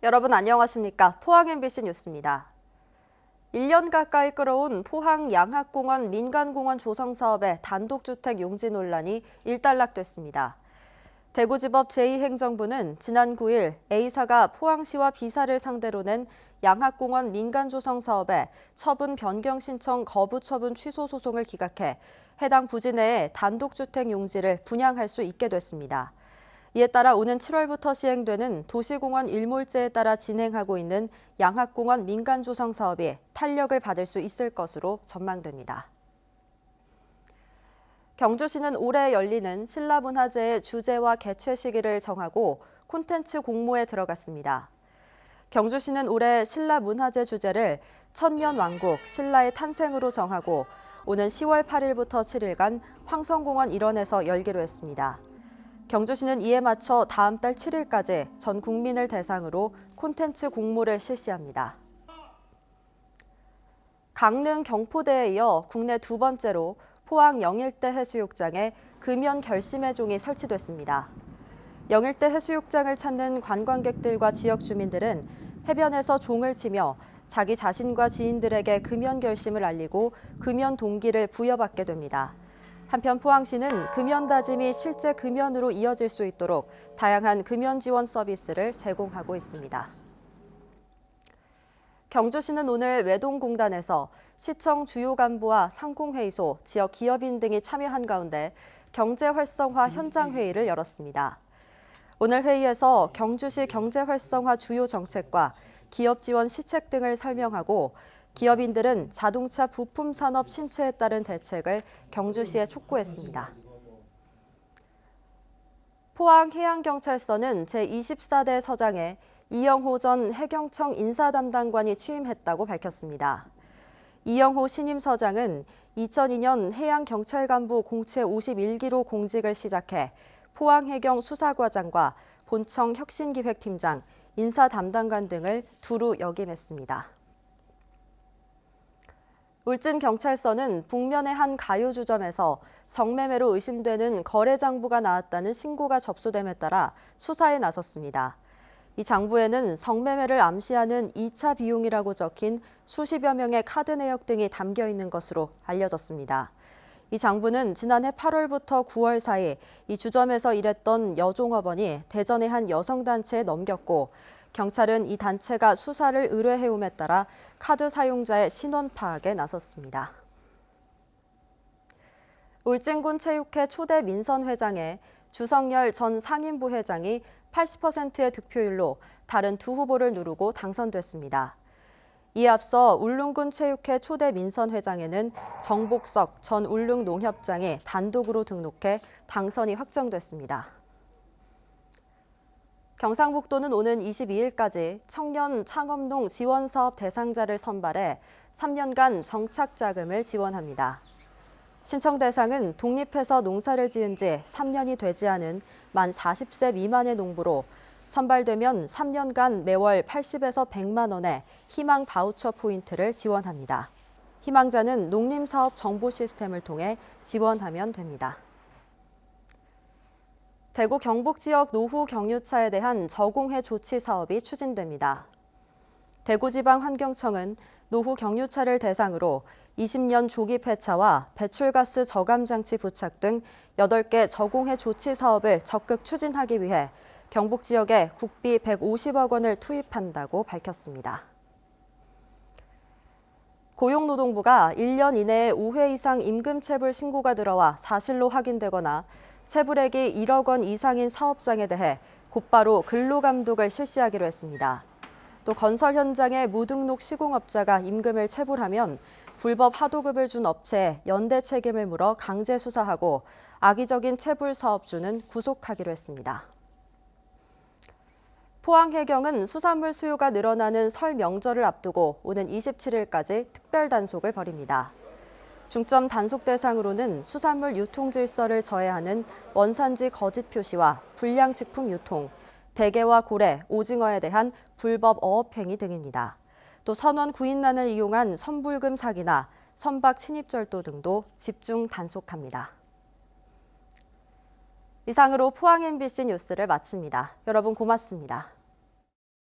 여러분 안녕하십니까? 포항 MBC 뉴스입니다. 1년 가까이 끌어온 포항 양학공원 민간공원 조성 사업의 단독주택 용지 논란이 일단락됐습니다. 대구지법 제2행정부는 지난 9일 A사가 포항시와 B사를 상대로 낸 양학공원 민간조성 사업의 처분 변경 신청 거부 처분 취소 소송을 기각해 해당 부지 내에 단독주택 용지를 분양할 수 있게 됐습니다. 이에 따라 오는 7월부터 시행되는 도시공원 일몰제에 따라 진행하고 있는 양학공원 민간조성 사업이 탄력을 받을 수 있을 것으로 전망됩니다. 경주시는 올해 열리는 신라문화제의 주제와 개최 시기를 정하고 콘텐츠 공모에 들어갔습니다. 경주시는 올해 신라문화제 주제를 천년왕국 신라의 탄생으로 정하고 오는 10월 8일부터 7일간 황성공원 일원에서 열기로 했습니다. 경주시는 이에 맞춰 다음 달 7일까지 전 국민을 대상으로 콘텐츠 공모를 실시합니다. 강릉 경포대에 이어 국내 두 번째로 포항 영일대 해수욕장에 금연 결심의 종이 설치됐습니다. 영일대 해수욕장을 찾는 관광객들과 지역 주민들은 해변에서 종을 치며 자기 자신과 지인들에게 금연 결심을 알리고 금연 동기를 부여받게 됩니다. 한편 포항시는 금연 다짐이 실제 금연으로 이어질 수 있도록 다양한 금연 지원 서비스를 제공하고 있습니다. 경주시는 오늘 외동공단에서 시청 주요 간부와 상공회의소, 지역 기업인 등이 참여한 가운데 경제 활성화 현장 회의를 열었습니다. 오늘 회의에서 경주시 경제 활성화 주요 정책과 기업 지원 시책 등을 설명하고 기업인들은 자동차 부품 산업 침체에 따른 대책을 경주시에 촉구했습니다. 포항해양경찰서는 제24대 서장에 이영호 전 해경청 인사담당관이 취임했다고 밝혔습니다. 이영호 신임 서장은 2002년 해양경찰간부 공채 51기로 공직을 시작해 포항해경 수사과장과 본청 혁신기획팀장, 인사담당관 등을 두루 역임했습니다. 울진경찰서는 북면의 한 가요주점에서 성매매로 의심되는 거래 장부가 나왔다는 신고가 접수됨에 따라 수사에 나섰습니다. 이 장부에는 성매매를 암시하는 2차 비용이라고 적힌 수십여 명의 카드 내역 등이 담겨 있는 것으로 알려졌습니다. 이 장부는 지난해 8월부터 9월 사이 이 주점에서 일했던 여종업원이 대전의 한 여성단체에 넘겼고 경찰은 이 단체가 수사를 의뢰해옴에 따라 카드 사용자의 신원 파악에 나섰습니다. 울진군 체육회 초대 민선회장에 주성열 전 상임부회장이 80%의 득표율로 다른 두 후보를 누르고 당선됐습니다. 이에 앞서 울릉군 체육회 초대 민선회장에는 정복석 전 울릉농협장이 단독으로 등록해 당선이 확정됐습니다. 경상북도는 오는 22일까지 청년 창업농 지원사업 대상자를 선발해 3년간 정착자금을 지원합니다. 신청 대상은 독립해서 농사를 지은 지 3년이 되지 않은 만 40세 미만의 농부로 선발되면 3년간 매월 80에서 100만 원의 희망 바우처 포인트를 지원합니다. 희망자는 농림사업 정보 시스템을 통해 지원하면 됩니다. 대구 경북 지역 노후 경유차에 대한 저공해 조치 사업이 추진됩니다. 대구지방환경청은 노후 경유차를 대상으로 20년 조기 폐차와 배출가스 저감 장치 부착 등 8개 저공해 조치 사업을 적극 추진하기 위해 경북 지역에 국비 150억 원을 투입한다고 밝혔습니다. 고용노동부가 1년 이내에 5회 이상 임금체불 신고가 들어와 사실로 확인되거나 체불액이 1억 원 이상인 사업장에 대해 곧바로 근로감독을 실시하기로 했습니다. 또 건설 현장의 무등록 시공업자가 임금을 체불하면 불법 하도급을 준 업체에 연대 책임을 물어 강제 수사하고 악의적인 체불 사업주는 구속하기로 했습니다. 포항해경은 수산물 수요가 늘어나는 설 명절을 앞두고 오는 27일까지 특별 단속을 벌입니다. 중점 단속 대상으로는 수산물 유통 질서를 저해하는 원산지 거짓 표시와 불량식품 유통, 대게와 고래, 오징어에 대한 불법 어업 행위 등입니다. 또 선원 구인난을 이용한 선불금 사기나 선박 침입절도 등도 집중 단속합니다. 이상으로 포항 MBC 뉴스를 마칩니다. 여러분 고맙습니다.